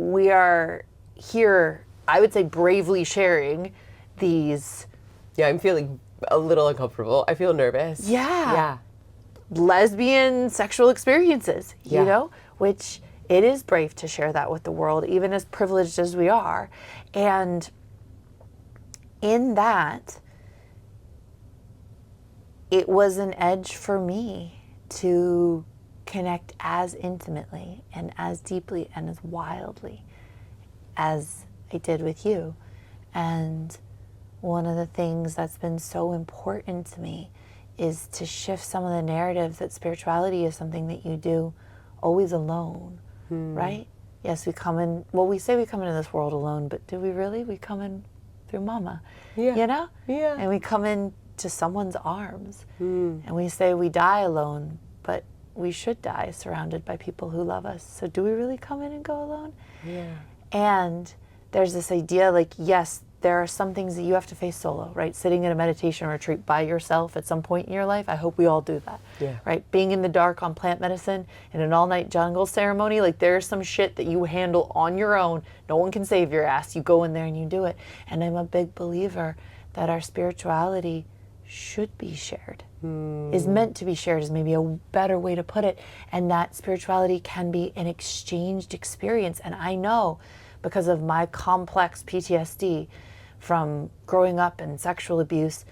we are here, I would say, bravely sharing these. Yeah, I'm feeling a little uncomfortable. I feel nervous. Yeah. Lesbian sexual experiences, you know, which it is brave to share that with the world, even as privileged as we are. And in that, it was an edge for me to connect as intimately and as deeply and as wildly as I did with you. And one of the things that's been so important to me is to shift some of the narrative that spirituality is something that you do always alone, right? Yes, we say we come into this world alone, but do we really? We come in through mama, you know? Yeah. And we come into someone's arms. And we say we die alone, but we should die surrounded by people who love us. So do we really come in and go alone? Yeah. And there's this idea like, yes, there are some things that you have to face solo, right? Sitting in a meditation retreat by yourself at some point in your life. I hope we all do that, right? Being in the dark on plant medicine in an all-night jungle ceremony, like there's some shit that you handle on your own. No one can save your ass. You go in there and you do it. And I'm a big believer that our spirituality should be shared, is meant to be shared, is maybe a better way to put it. And that spirituality can be an exchanged experience. And I know, because of my complex PTSD from growing up in sexual abuse,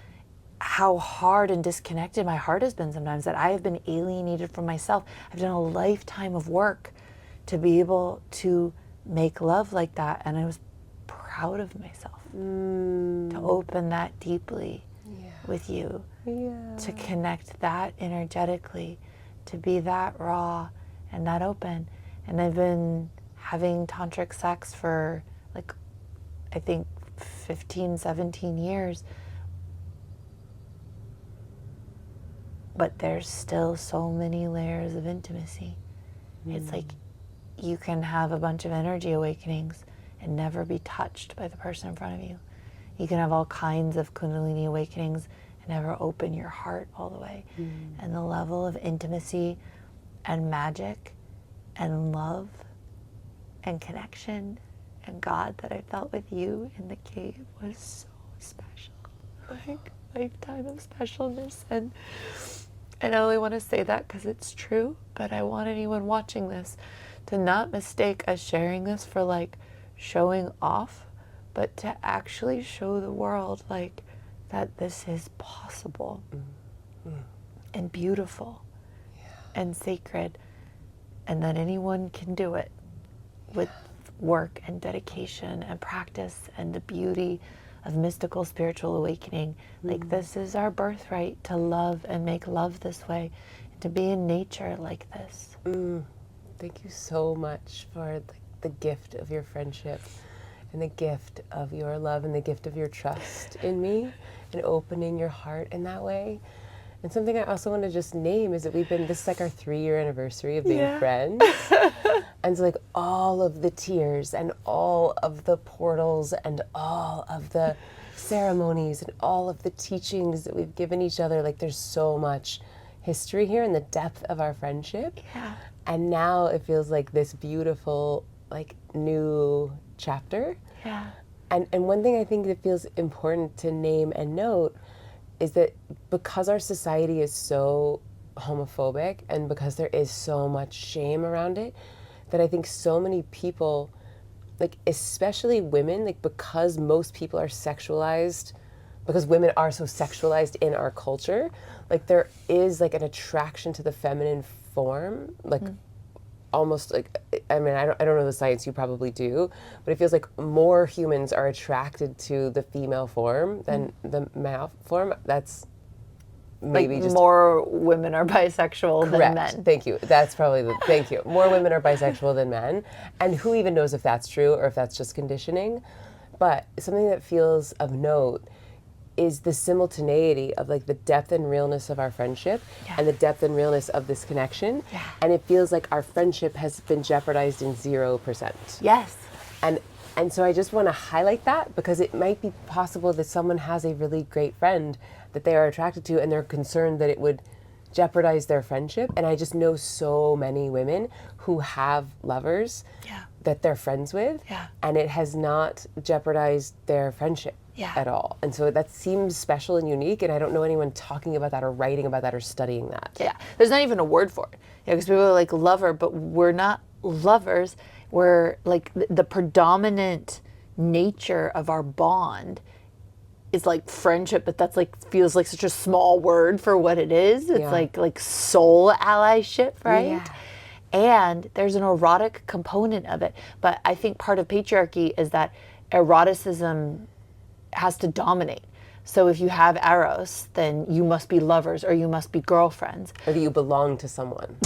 how hard and disconnected my heart has been sometimes, that I have been alienated from myself. I've done a lifetime of work to be able to make love like that, and I was proud of myself to open that deeply with you, to connect that energetically, to be that raw and that open. And I've been having tantric sex for like, I think 15, 17 years. But there's still so many layers of intimacy. It's like you can have a bunch of energy awakenings and never be touched by the person in front of you. You can have all kinds of Kundalini awakenings and never open your heart all the way. And the level of intimacy and magic and love and connection and God that I felt with you in the cave was so special. Like a lifetime of specialness. And I only want to say that because it's true, but I want anyone watching this to not mistake us sharing this for like showing off, but to actually show the world like that this is possible and beautiful and sacred, and that anyone can do it with work and dedication and practice and the beauty of mystical spiritual awakening. Like this is our birthright, to love and make love this way, and to be in nature like this. Thank you so much for the gift of your friendship and the gift of your love and the gift of your trust in me and opening your heart in that way. And something I also want to just name is that this is like our 3-year anniversary of being friends. And so like all of the tears and all of the portals and all of the ceremonies and all of the teachings that we've given each other, like there's so much history here in the depth of our friendship. And now it feels like this beautiful, like new chapter. And one thing I think that feels important to name and note is that because our society is so homophobic and because there is so much shame around it, that I think so many people, like especially women, like because most people are sexualized, because women are so sexualized in our culture, like there is like an attraction to the feminine form, like almost like, I mean, I don't know the science, you probably do, but it feels like more humans are attracted to the female form than the male form. That's maybe like just more women are bisexual than men. Thank you. That's probably thank you. More women are bisexual than men. And who even knows if that's true or if that's just conditioning. But something that feels of note is the simultaneity of like the depth and realness of our friendship and the depth and realness of this connection. And it feels like our friendship has been jeopardized in 0%. Yes. And so I just want to highlight that because it might be possible that someone has a really great friend that they are attracted to and they're concerned that it would jeopardize their friendship. And I just know so many women who have lovers that they're friends with, and it has not jeopardized their friendship at all. And so that seems special and unique, and I don't know anyone talking about that or writing about that or studying that. Yeah, there's not even a word for it. Because people are like lover, but we're not lovers. We're like the predominant nature of our bond is like friendship, but that's like feels like such a small word for what it is. It's like soul allyship, right? Yeah. And there's an erotic component of it. But I think part of patriarchy is that eroticism has to dominate. So if you have eros, then you must be lovers or you must be girlfriends. Or that you belong to someone.